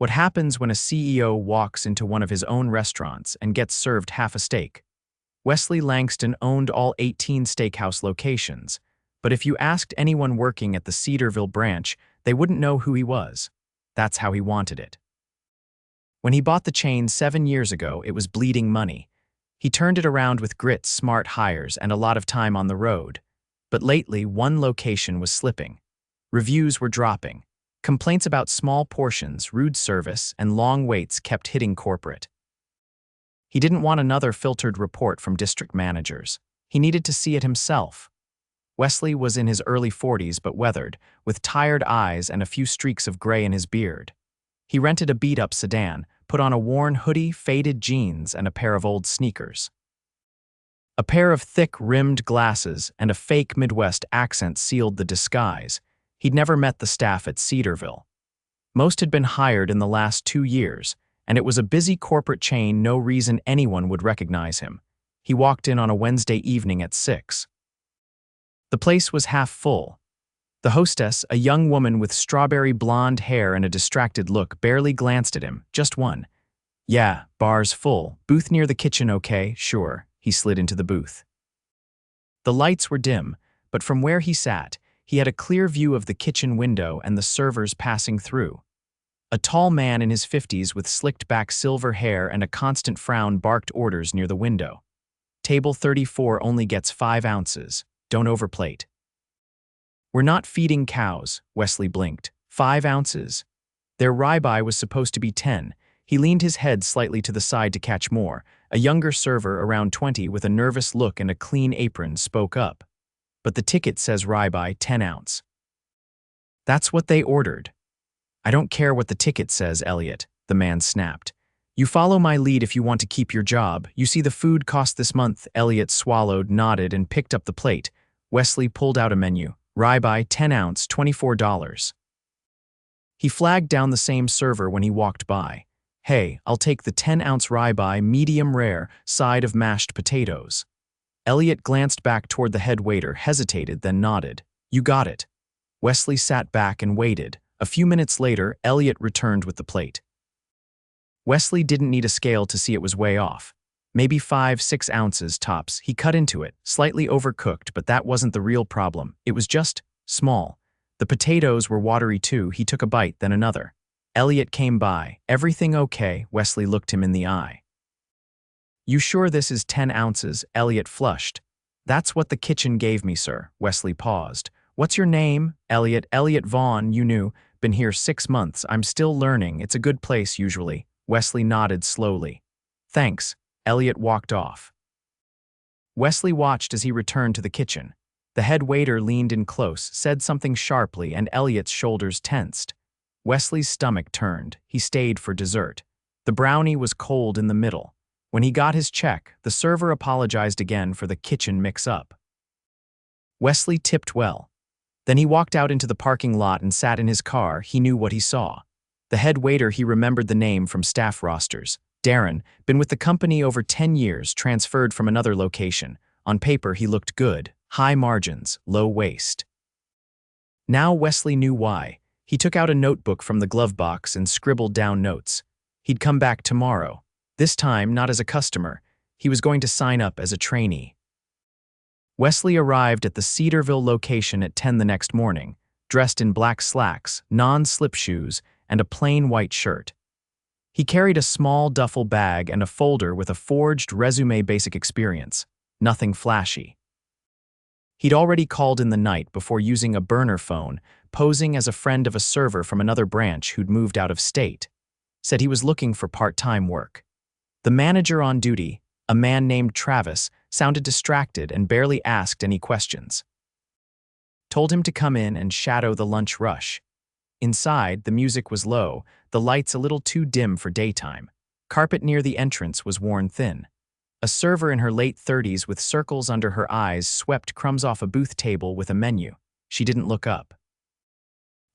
What happens when a CEO walks into one of his own restaurants and gets served half a steak? Wesley Langston owned all 18 Steakhouse locations, but if you asked anyone working at the Cedarville branch, they wouldn't know who he was. That's how he wanted it. When he bought the chain 7 years ago, it was bleeding money. He turned it around with grit, smart hires, and a lot of time on the road. But lately, one location was slipping. Reviews were dropping. Complaints about small portions, rude service, and long waits kept hitting corporate. He didn't want another filtered report from district managers. He needed to see it himself. Wesley was in his early 40s but weathered, with tired eyes and a few streaks of gray in his beard. He rented a beat-up sedan, put on a worn hoodie, faded jeans, and a pair of old sneakers. A pair of thick, rimmed glasses and a fake Midwest accent sealed the disguise. He'd never met the staff at Cedarville. Most had been hired in the last 2 years, and it was a busy corporate chain, no reason anyone would recognize him. He walked in on a Wednesday evening at 6. The place was half full. The hostess, a young woman with strawberry blonde hair and a distracted look, barely glanced at him, just one. "Yeah, bar's full. Booth near the kitchen, okay? Sure." He slid into the booth. The lights were dim, but from where he sat, he had a clear view of the kitchen window and the servers passing through. A tall man in his 50s with slicked-back silver hair and a constant frown barked orders near the window. "Table 34 only gets 5 ounces. Don't overplate." "We're not feeding cows," Wesley blinked. 5 ounces. Their ribeye was supposed to be 10. He leaned his head slightly to the side to catch more. A younger server, around 20, with a nervous look and a clean apron, spoke up. "But the ticket says ribeye 10 ounce. "That's what they ordered." "I don't care what the ticket says, Elliot," the man snapped. "You follow my lead if you want to keep your job. You see the food cost this month." Elliot swallowed, nodded, and picked up the plate. Wesley pulled out a menu. Ribeye, 10 ounce, $24. He flagged down the same server when he walked by. "Hey, I'll take the 10-ounce ribeye, medium rare, side of mashed potatoes." Elliot glanced back toward the head waiter, hesitated, then nodded. "You got it." Wesley sat back and waited. A few minutes later, Elliot returned with the plate. Wesley didn't need a scale to see it was way off. Maybe 5-6 ounces tops. He cut into it, slightly overcooked, but that wasn't the real problem. It was just small. The potatoes were watery too. He took a bite, then another. Elliot came by. "Everything okay?" Wesley looked him in the eye. "You sure this is 10 ounces? Elliot flushed. "That's what the kitchen gave me, sir." Wesley paused. "What's your name?" "Elliot. Elliot Vaughn, you knew. Been here 6 months. I'm still learning. It's a good place, usually." Wesley nodded slowly. "Thanks." Elliot walked off. Wesley watched as he returned to the kitchen. The head waiter leaned in close, said something sharply, and Elliot's shoulders tensed. Wesley's stomach turned. He stayed for dessert. The brownie was cold in the middle. When he got his check, the server apologized again for the kitchen mix-up. Wesley tipped well. Then he walked out into the parking lot and sat in his car. He knew what he saw. The head waiter, he remembered the name from staff rosters. Darren, been with the company over 10 years, transferred from another location. On paper, he looked good. High margins, low waste. Now Wesley knew why. He took out a notebook from the glove box and scribbled down notes. He'd come back tomorrow. This time, not as a customer. He was going to sign up as a trainee. Wesley arrived at the Cedarville location at 10 the next morning, dressed in black slacks, non-slip shoes, and a plain white shirt. He carried a small duffel bag and a folder with a forged resume, basic experience. Nothing flashy. He'd already called in the night before using a burner phone, posing as a friend of a server from another branch who'd moved out of state. Said he was looking for part-time work. The manager on duty, a man named Travis, sounded distracted and barely asked any questions. Told him to come in and shadow the lunch rush. Inside, the music was low, the lights a little too dim for daytime. Carpet near the entrance was worn thin. A server in her late 30s with circles under her eyes swept crumbs off a booth table with a menu. She didn't look up.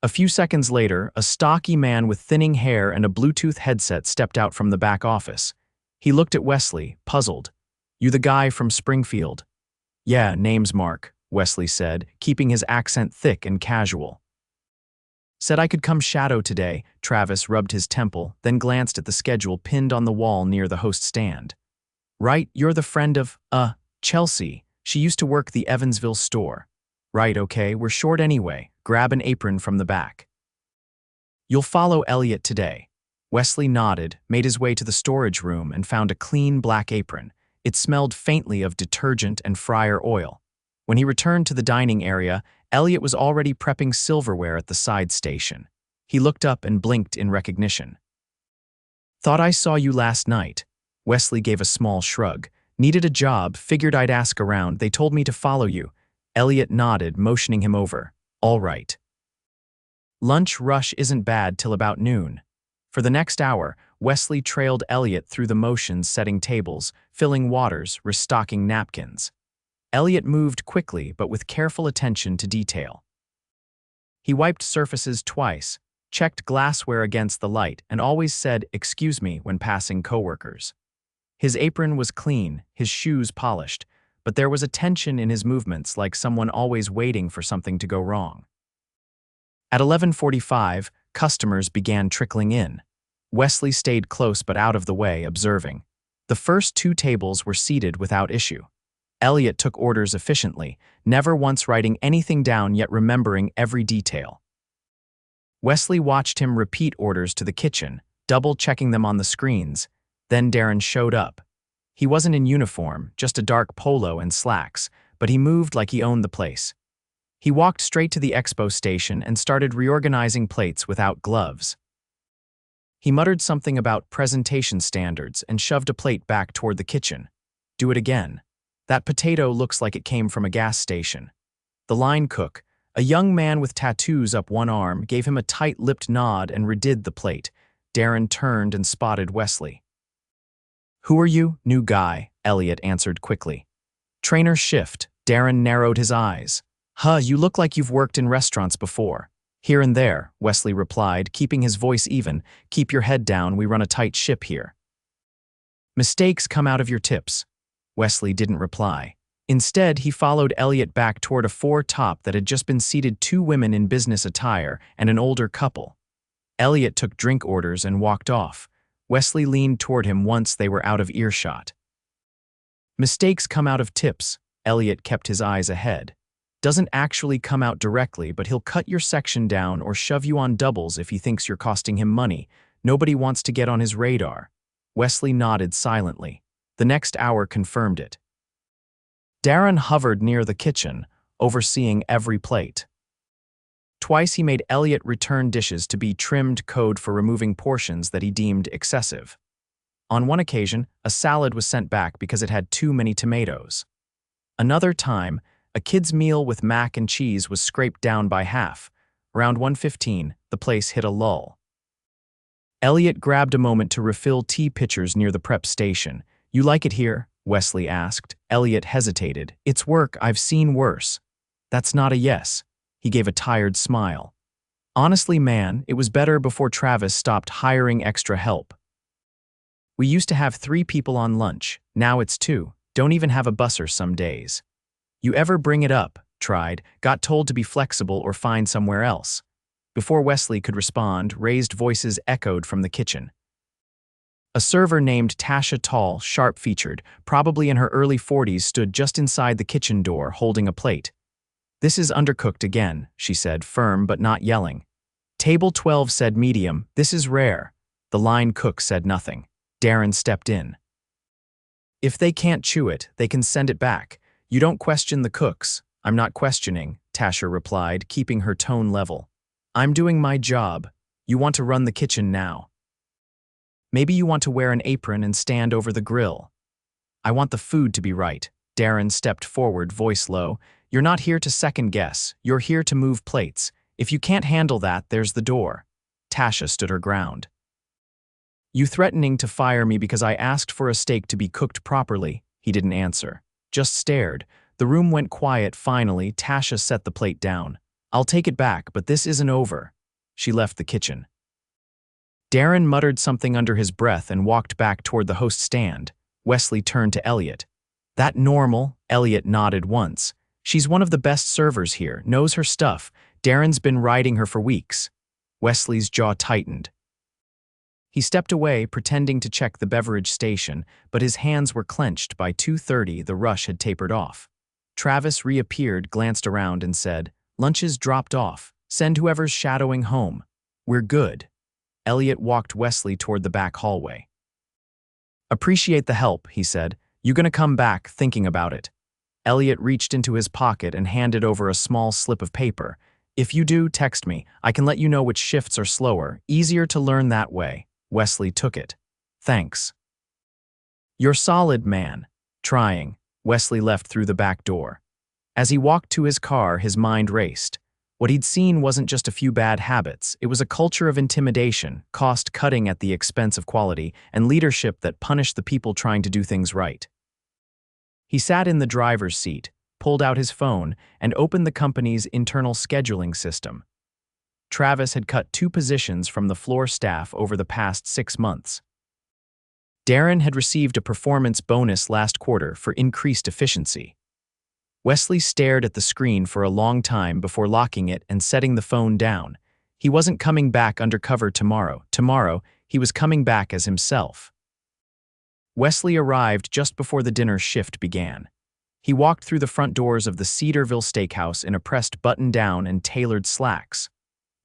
A few seconds later, a stocky man with thinning hair and a Bluetooth headset stepped out from the back office. He looked at Wesley, puzzled. "You the guy from Springfield?" "Yeah, name's Mark," Wesley said, keeping his accent thick and casual. Said I could come shadow today. Travis rubbed his temple, then glanced at the schedule pinned on the wall near the host stand. Right, you're the friend of, Chelsea. She used to work the Evansville store. Right, okay, we're short anyway. Grab an apron from the back. You'll follow Elliot today. Wesley nodded, made his way to the storage room and found a clean black apron. It smelled faintly of detergent and fryer oil. When he returned to the dining area, Elliot was already prepping silverware at the side station. He looked up and blinked in recognition. Thought I saw you last night. Wesley gave a small shrug. Needed a job, figured I'd ask around. They told me to follow you. Elliot nodded, motioning him over. All right. Lunch rush isn't bad till about noon. For the next hour, Wesley trailed Elliot through the motions, setting tables, filling waters, restocking napkins. Elliot moved quickly but with careful attention to detail. He wiped surfaces twice, checked glassware against the light, and always said "excuse me" when passing coworkers. His apron was clean, his shoes polished, but there was a tension in his movements, like someone always waiting for something to go wrong. At 11:45, customers began trickling in. Wesley stayed close but out of the way, observing. The first 2 tables were seated without issue. Elliot took orders efficiently, never once writing anything down yet remembering every detail. Wesley watched him repeat orders to the kitchen, double-checking them on the screens. Then Darren showed up. He wasn't in uniform, just a dark polo and slacks, but he moved like he owned the place. He walked straight to the expo station and started reorganizing plates without gloves. He muttered something about presentation standards and shoved a plate back toward the kitchen. Do it again. That potato looks like it came from a gas station. The line cook, a young man with tattoos up one arm, gave him a tight-lipped nod and redid the plate. Darren turned and spotted Wesley. Who are you? New guy, Elliot answered quickly. Trainer shift. Darren narrowed his eyes. You look like you've worked in restaurants before. Here and there, Wesley replied, keeping his voice even. Keep your head down, we run a tight ship here. Mistakes come out of your tips. Wesley didn't reply. Instead, he followed Elliot back toward a 4-top that had just been seated 2 women in business attire and an older couple. Elliot took drink orders and walked off. Wesley leaned toward him once they were out of earshot. Mistakes come out of tips. Elliot kept his eyes ahead. Doesn't actually come out directly, but he'll cut your section down or shove you on doubles if he thinks you're costing him money. Nobody wants to get on his radar. Wesley nodded silently. The next hour confirmed it. Darren hovered near the kitchen, overseeing every plate. Twice he made Elliot return dishes to be trimmed code for removing portions that he deemed excessive. On one occasion, a salad was sent back because it had too many tomatoes. Another time, a kid's meal with mac and cheese was scraped down by half. Around 1:15, the place hit a lull. Elliot grabbed a moment to refill tea pitchers near the prep station. You like it here? Wesley asked. Elliot hesitated. It's work, I've seen worse. That's not a yes. He gave a tired smile. Honestly, man, it was better before Travis stopped hiring extra help. We used to have 3 people on lunch. Now it's 2. Don't even have a busser some days. You ever bring it up? Tried, got told to be flexible or find somewhere else. Before Wesley could respond, raised voices echoed from the kitchen. A server named Tasha, tall, sharp-featured, probably in her early 40s, stood just inside the kitchen door, holding a plate. This is undercooked again, she said, firm but not yelling. Table 12 said medium. This is rare. The line cook said nothing. Darren stepped in. If they can't chew it, they can send it back. You don't question the cooks. I'm not questioning, Tasha replied, keeping her tone level. I'm doing my job. You want to run the kitchen now. Maybe you want to wear an apron and stand over the grill. I want the food to be right. Darren stepped forward, voice low. You're not here to second guess. You're here to move plates. If you can't handle that, there's the door. Tasha stood her ground. You threatening to fire me because I asked for a steak to be cooked properly? He didn't answer. Just stared. The room went quiet. Finally, Tasha set the plate down. I'll take it back, but this isn't over. She left the kitchen. Darren muttered something under his breath and walked back toward the host stand. Wesley turned to Elliot. That normal? Elliot nodded once. She's one of the best servers here, knows her stuff. Darren's been riding her for weeks. Wesley's jaw tightened. He stepped away, pretending to check the beverage station, but his hands were clenched. By 2:30, the rush had tapered off. Travis reappeared, glanced around, and said, "Lunch is dropped off. Send whoever's shadowing home. We're good." Elliot walked Wesley toward the back hallway. "Appreciate the help," he said. "You gonna come back thinking about it?" Elliot reached into his pocket and handed over a small slip of paper. "If you do, text me. I can let you know which shifts are slower. Easier to learn that way." Wesley took it. "Thanks." "You're solid, man." Trying, Wesley left through the back door. As he walked to his car, his mind raced. What he'd seen wasn't just a few bad habits, it was a culture of intimidation, cost-cutting at the expense of quality, and leadership that punished the people trying to do things right. He sat in the driver's seat, pulled out his phone, and opened the company's internal scheduling system. Travis had cut 2 positions from the floor staff over the past 6 months. Darren had received a performance bonus last quarter for increased efficiency. Wesley stared at the screen for a long time before locking it and setting the phone down. He wasn't coming back undercover tomorrow. Tomorrow, he was coming back as himself. Wesley arrived just before the dinner shift began. He walked through the front doors of the Cedarville Steakhouse in a pressed button-down and tailored slacks.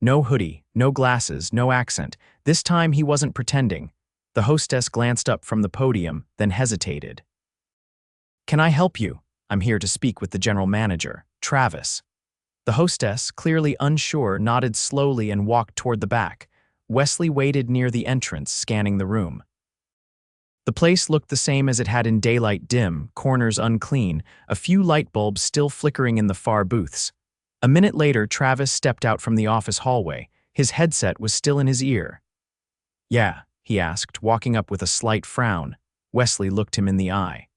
No hoodie, no glasses, no accent. This time he wasn't pretending. The hostess glanced up from the podium, then hesitated. "Can I help you? I'm here to speak with the general manager, Travis." The hostess, clearly unsure, nodded slowly and walked toward the back. Wesley waited near the entrance, scanning the room. The place looked the same as it had in daylight: dim, corners unclean, a few light bulbs still flickering in the far booths. A minute later, Travis stepped out from the office hallway. His headset was still in his ear. "Yeah," he asked, walking up with a slight frown. Wesley looked him in the eye.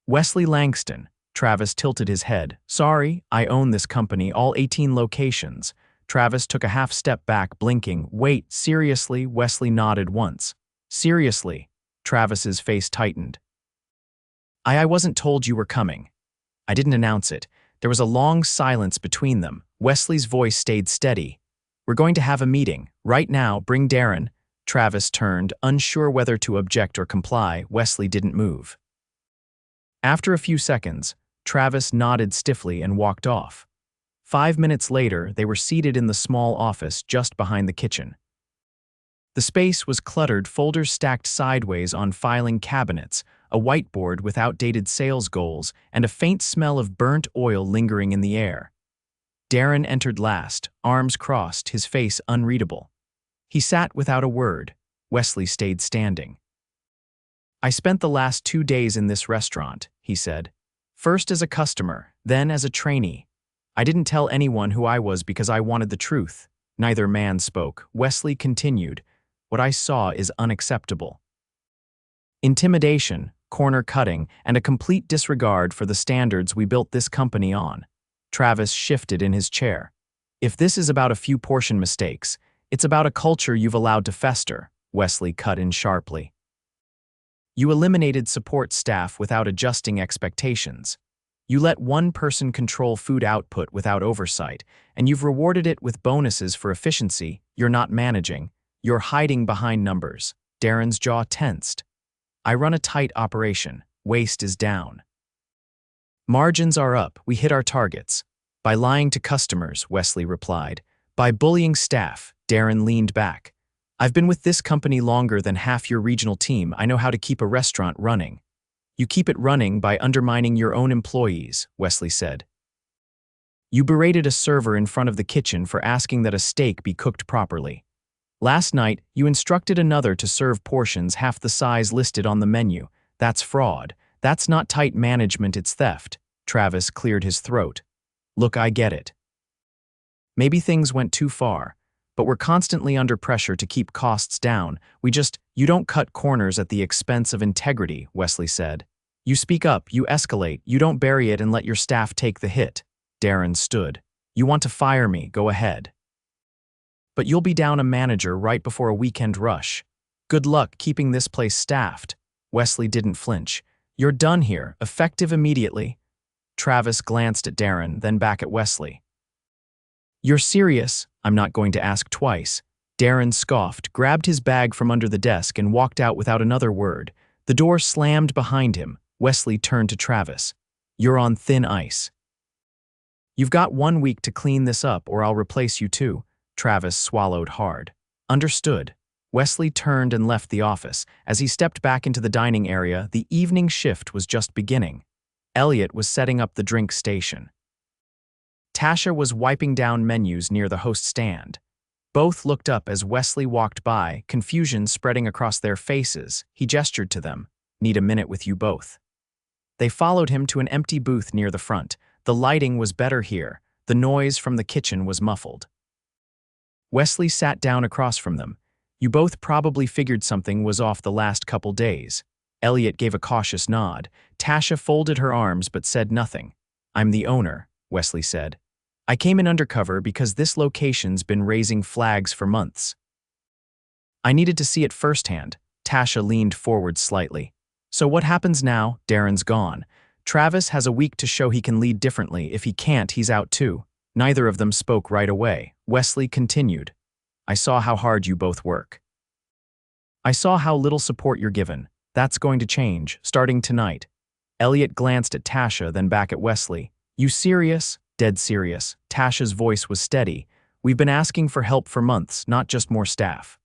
"Wesley Langston." Travis tilted his head. "Sorry, I own this company, all 18 locations." Travis took a half step back, blinking. "Wait, seriously?" Wesley nodded once. "Seriously?" Travis's face tightened. I wasn't told you were coming. I didn't announce it." There was a long silence between them. Wesley's voice stayed steady. "We're going to have a meeting. Right now, bring Darren." Travis turned, unsure whether to object or comply. Wesley didn't move. After a few seconds, Travis nodded stiffly and walked off. 5 minutes later, they were seated in the small office just behind the kitchen. The space was cluttered, folders stacked sideways on filing cabinets, a whiteboard with outdated sales goals, and a faint smell of burnt oil lingering in the air. Darren entered last, arms crossed, his face unreadable. He sat without a word. Wesley stayed standing. "I spent the last 2 days in this restaurant," he said. "First as a customer, then as a trainee. I didn't tell anyone who I was because I wanted the truth." Neither man spoke. Wesley continued, "What I saw is unacceptable. Intimidation, corner cutting, and a complete disregard for the standards we built this company on." Travis shifted in his chair. "If this is about a few portion mistakes, it's about a culture you've allowed to fester," Wesley cut in sharply. "You eliminated support staff without adjusting expectations. You let one person control food output without oversight, and you've rewarded it with bonuses for efficiency. You're not managing. You're hiding behind numbers." Darren's jaw tensed. "I run a tight operation. Waste is down. Margins are up. We hit our targets." "By lying to customers," Wesley replied. "By bullying staff." Darren leaned back. "I've been with this company longer than half your regional team. I know how to keep a restaurant running." "You keep it running by undermining your own employees," Wesley said. "You berated a server in front of the kitchen for asking that a steak be cooked properly. Last night, you instructed another to serve portions half the size listed on the menu. That's fraud. That's not tight management, it's theft." Travis cleared his throat. "Look, I get it. Maybe things went too far, but we're constantly under pressure to keep costs down. You don't cut corners at the expense of integrity," Wesley said. "You speak up, you escalate, you don't bury it and let your staff take the hit." Darren stood. "You want to fire me, go ahead. But you'll be down a manager right before a weekend rush. Good luck keeping this place staffed." Wesley didn't flinch. "You're done here, effective immediately." Travis glanced at Darren, then back at Wesley. You're serious? I'm not going to ask twice. Darren scoffed, grabbed his bag from under the desk, and walked out without another word. The door slammed behind him. Wesley turned to Travis. You're on thin ice. You've got 1 week to clean this up or I'll replace you too. Travis swallowed hard. Understood. Wesley turned and left the office. As he stepped back into the dining area, the evening shift was just beginning. Elliot was setting up the drink station. Tasha was wiping down menus near the host stand. Both looked up as Wesley walked by, confusion spreading across their faces. He gestured to them. Need a minute with you both. They followed him to an empty booth near the front. The lighting was better here. The noise from the kitchen was muffled. Wesley sat down across from them. You both probably figured something was off the last couple days. Elliot gave a cautious nod. Tasha folded her arms but said nothing. I'm the owner, Wesley said. I came in undercover because this location's been raising flags for months. I needed to see it firsthand. Tasha leaned forward slightly. So what happens now? Darren's gone. Travis has a week to show he can lead differently. If he can't, he's out too. Neither of them spoke right away. Wesley continued. I saw how hard you both work. I saw how little support you're given. That's going to change, starting tonight. Elliot glanced at Tasha, then back at Wesley. You serious? Dead serious. Tasha's voice was steady. We've been asking for help for months, not just more staff.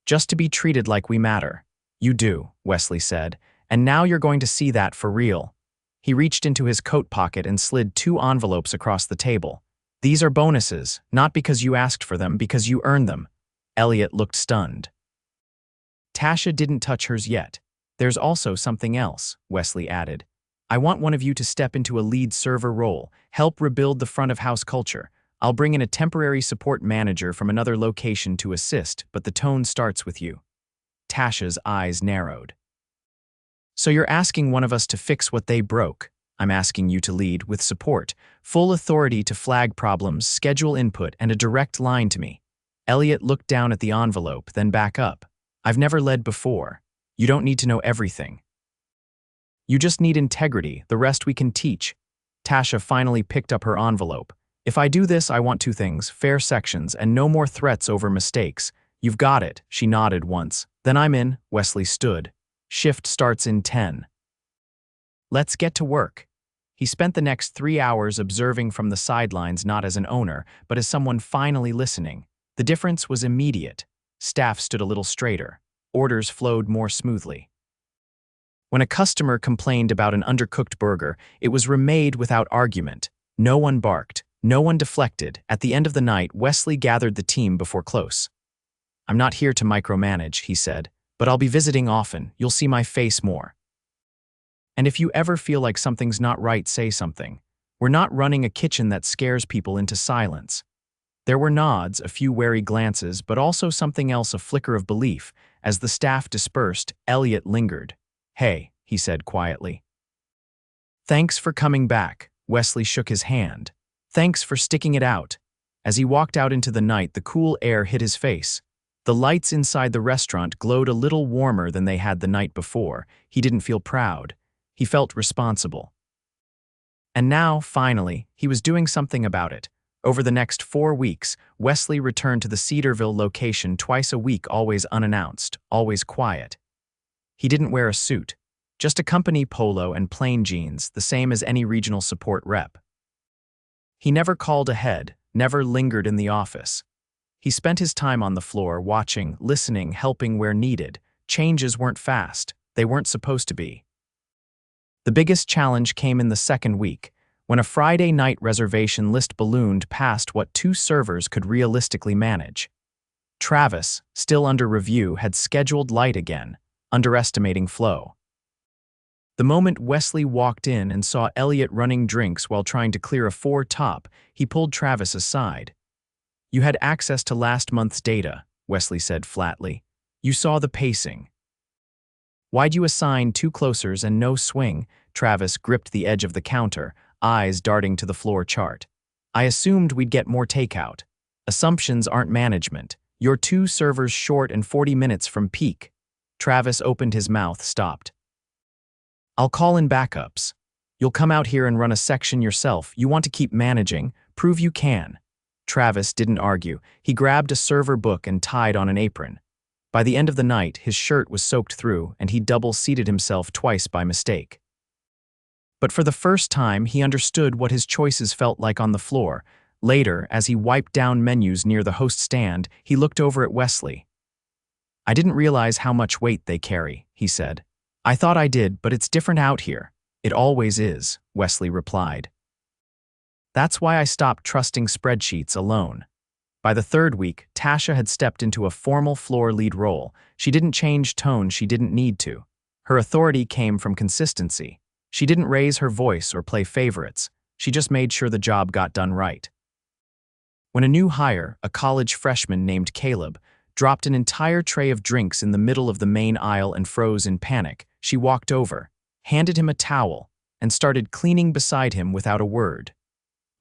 Just to be treated like we matter. You do, Wesley said, and now you're going to see that for real. He reached into his coat pocket and slid 2 envelopes across the table. These are bonuses, not because you asked for them, because you earned them. Elliot looked stunned. Tasha didn't touch hers yet. There's also something else, Wesley added. I want one of you to step into a lead server role, help rebuild the front-of-house culture. I'll bring in a temporary support manager from another location to assist, but the tone starts with you. Tasha's eyes narrowed. So you're asking one of us to fix what they broke. I'm asking you to lead with support, full authority to flag problems, schedule input, and a direct line to me. Elliot looked down at the envelope, then back up. I've never led before. You don't need to know everything. You just need integrity, the rest we can teach. Tasha finally picked up her envelope. If I do this, I want 2 things, fair sections, and no more threats over mistakes. You've got it, she nodded once. Then I'm in. Wesley stood. Shift starts in 10. Let's get to work. He spent the next 3 hours observing from the sidelines, not as an owner, but as someone finally listening. The difference was immediate. Staff stood a little straighter. Orders flowed more smoothly. When a customer complained about an undercooked burger, it was remade without argument. No one barked. No one deflected. At the end of the night, Wesley gathered the team before close. I'm not here to micromanage, he said, but I'll be visiting often. You'll see my face more. And if you ever feel like something's not right, say something. We're not running a kitchen that scares people into silence. There were nods, a few wary glances, but also something else, a flicker of belief. As the staff dispersed, Elliot lingered. Hey, he said quietly. Thanks for coming back. Wesley shook his hand. Thanks for sticking it out. As he walked out into the night, the cool air hit his face. The lights inside the restaurant glowed a little warmer than they had the night before. He didn't feel proud. He felt responsible. And now, finally, he was doing something about it. Over the next 4 weeks, Wesley returned to the Cedarville location twice a week, always unannounced, always quiet. He didn't wear a suit, just a company polo and plain jeans, the same as any regional support rep. He never called ahead, never lingered in the office. He spent his time on the floor, watching, listening, helping where needed. Changes weren't fast. They weren't supposed to be. The biggest challenge came in the 2nd week, when a Friday night reservation list ballooned past what 2 servers could realistically manage. Travis, still under review, had scheduled light again, underestimating flow. The moment Wesley walked in and saw Elliot running drinks while trying to clear a 4 top, he pulled Travis aside. You had access to last month's data, Wesley said flatly. You saw the pacing. Why'd you assign 2 closers and no swing? Travis gripped the edge of the counter, eyes darting to the floor chart. I assumed we'd get more takeout. Assumptions aren't management. You're 2 servers short and 40 minutes from peak. Travis opened his mouth, stopped. I'll call in backups. You'll come out here and run a section yourself. You want to keep managing, prove you can. Travis didn't argue. He grabbed a server book and tied on an apron. By the end of the night, his shirt was soaked through, and he double-seated himself twice by mistake. But for the first time, he understood what his choices felt like on the floor. Later, as he wiped down menus near the host stand, he looked over at Wesley. "I didn't realize how much weight they carry," he said. "I thought I did, but it's different out here." "It always is," Wesley replied. "That's why I stopped trusting spreadsheets alone." By the third week, Tasha had stepped into a formal floor lead role. She didn't change tone, she didn't need to. Her authority came from consistency. She didn't raise her voice or play favorites. She just made sure the job got done right. When a new hire, a college freshman named Caleb, dropped an entire tray of drinks in the middle of the main aisle and froze in panic, she walked over, handed him a towel, and started cleaning beside him without a word.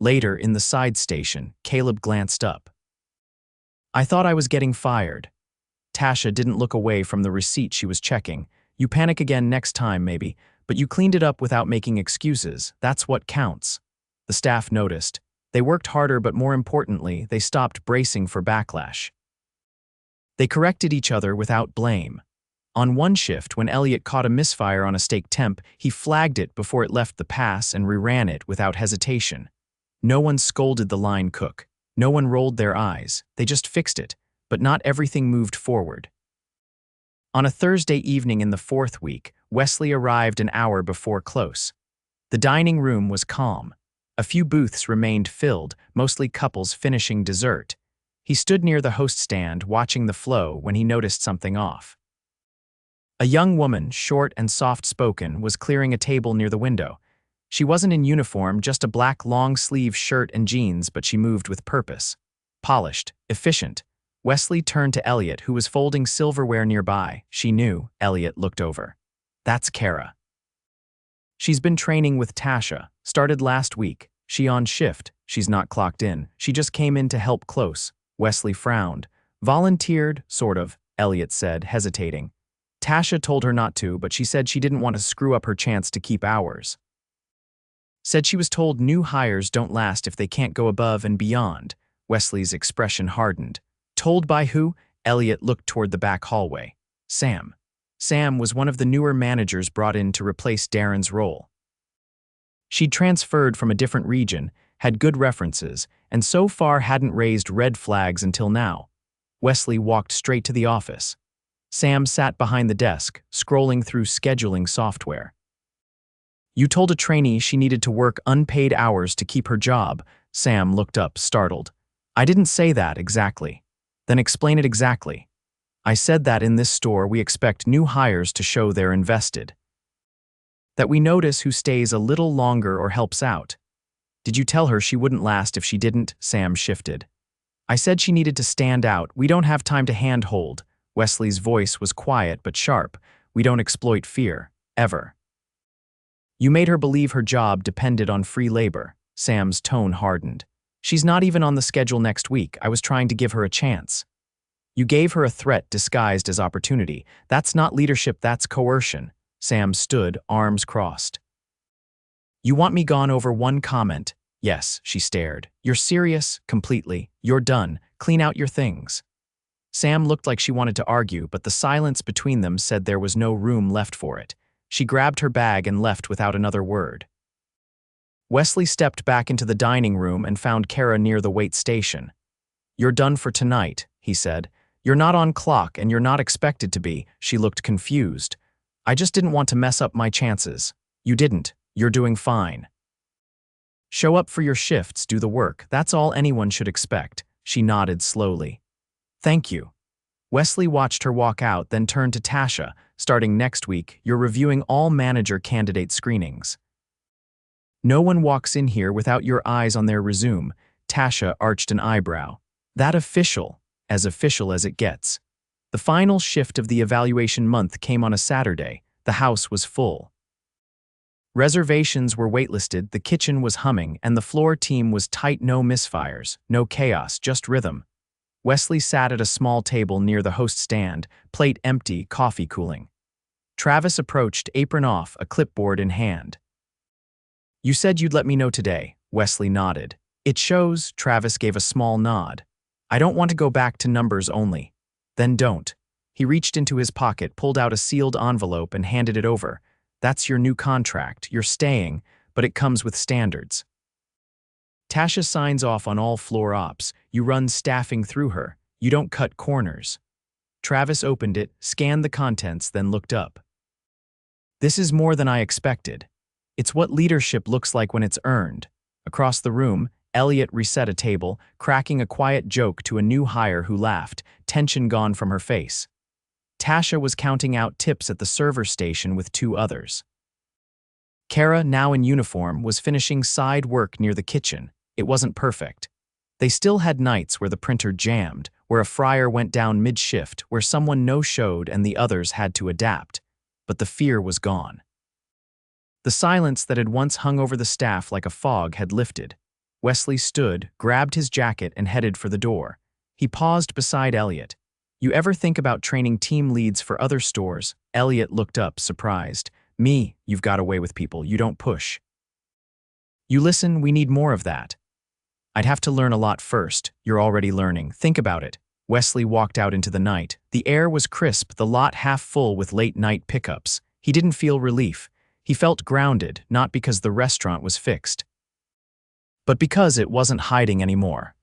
Later, in the side station, Caleb glanced up. "I thought I was getting fired." Tasha didn't look away from the receipt she was checking. "You panic again next time, maybe, but you cleaned it up without making excuses. That's what counts." The staff noticed. They worked harder, but more importantly, they stopped bracing for backlash. They corrected each other without blame. On one shift, when Elliot caught a misfire on a steak temp, he flagged it before it left the pass and reran it without hesitation. No one scolded the line cook. No one rolled their eyes. They just fixed it, but not everything moved forward. On a Thursday evening in the fourth week, Wesley arrived an hour before close. The dining room was calm. A few booths remained filled, mostly couples finishing dessert. He stood near the host stand, watching the flow, when he noticed something off. A young woman, short and soft-spoken, was clearing a table near the window. She wasn't in uniform, just a black long-sleeve shirt and jeans, but she moved with purpose. Polished, efficient. Wesley turned to Elliot, who was folding silverware nearby. She knew. Elliot looked over. "That's Kara. She's been training with Tasha. Started last week. She on shift. She's not clocked in. She just came in to help close." Wesley frowned. "Volunteered, sort of," Elliot said, hesitating. "Tasha told her not to, but she said she didn't want to screw up her chance to keep hours. Said she was told new hires don't last if they can't go above and beyond." Wesley's expression hardened. "Told by who?" Elliot looked toward the back hallway. "Sam." Sam was one of the newer managers brought in to replace Darren's role. She'd transferred from a different region, had good references, and so far hadn't raised red flags until now. Wesley walked straight to the office. Sam sat behind the desk, scrolling through scheduling software. "You told a trainee she needed to work unpaid hours to keep her job." Sam looked up, startled. "I didn't say that exactly." "Then explain it exactly." "I said that in this store we expect new hires to show they're invested. That we notice who stays a little longer or helps out." "Did you tell her she wouldn't last if she didn't?" Sam shifted. "I said she needed to stand out. We don't have time to hand-hold." Wesley's voice was quiet but sharp. "We don't exploit fear. Ever." "You made her believe her job depended on free labor." Sam's tone hardened. "She's not even on the schedule next week. I was trying to give her a chance." "You gave her a threat disguised as opportunity. That's not leadership, that's coercion." Sam stood, arms crossed. "You want me gone over one comment?" "Yes," she stared. "You're serious?" "Completely. You're done. Clean out your things." Sam looked like she wanted to argue, but the silence between them said there was no room left for it. She grabbed her bag and left without another word. Wesley stepped back into the dining room and found Kara near the wait station. "You're done for tonight," he said. "You're not on clock and you're not expected to be." She looked confused. "I just didn't want to mess up my chances." "You didn't. You're doing fine. Show up for your shifts, do the work. That's all anyone should expect." She nodded slowly. "Thank you." Wesley watched her walk out, then turned to Tasha. "Starting next week, you're reviewing all manager candidate screenings. No one walks in here without your eyes on their resume." Tasha arched an eyebrow. "That official as it gets." The final shift of the evaluation month came on a Saturday. The house was full. Reservations were waitlisted, the kitchen was humming, and the floor team was tight. No misfires, no chaos, just rhythm. Wesley sat at a small table near the host stand, plate empty, coffee cooling. Travis approached, apron off, a clipboard in hand. "You said you'd let me know today." Wesley nodded. It shows, Travis gave a small nod. I don't want to go back to numbers only. Then don't. He reached into his pocket, pulled out a sealed envelope and handed it over. That's your new contract. You're staying, but it comes with standards. Tasha signs off on all floor ops. You run staffing through her. You don't cut corners. Travis opened it, scanned the contents, then looked up. This is more than I expected. It's what leadership looks like when it's earned. Across the room, Elliot reset a table, cracking a quiet joke to a new hire who laughed, tension gone from her face. Tasha was counting out tips at the server station with two others. Kara, now in uniform, was finishing side work near the kitchen. It wasn't perfect. They still had nights where the printer jammed, where a fryer went down mid-shift, where someone no-showed and the others had to adapt. But the fear was gone. The silence that had once hung over the staff like a fog had lifted. Wesley stood, grabbed his jacket, and headed for the door. He paused beside Elliot. You ever think about training team leads for other stores? Elliot looked up, surprised. Me, you've got away with people, you don't push. You listen, we need more of that. I'd have to learn a lot first. You're already learning. Think about it. Wesley walked out into the night. The air was crisp, the lot half full with late-night pickups. He didn't feel relief. He felt grounded, not because the restaurant was fixed, but because it wasn't hiding anymore.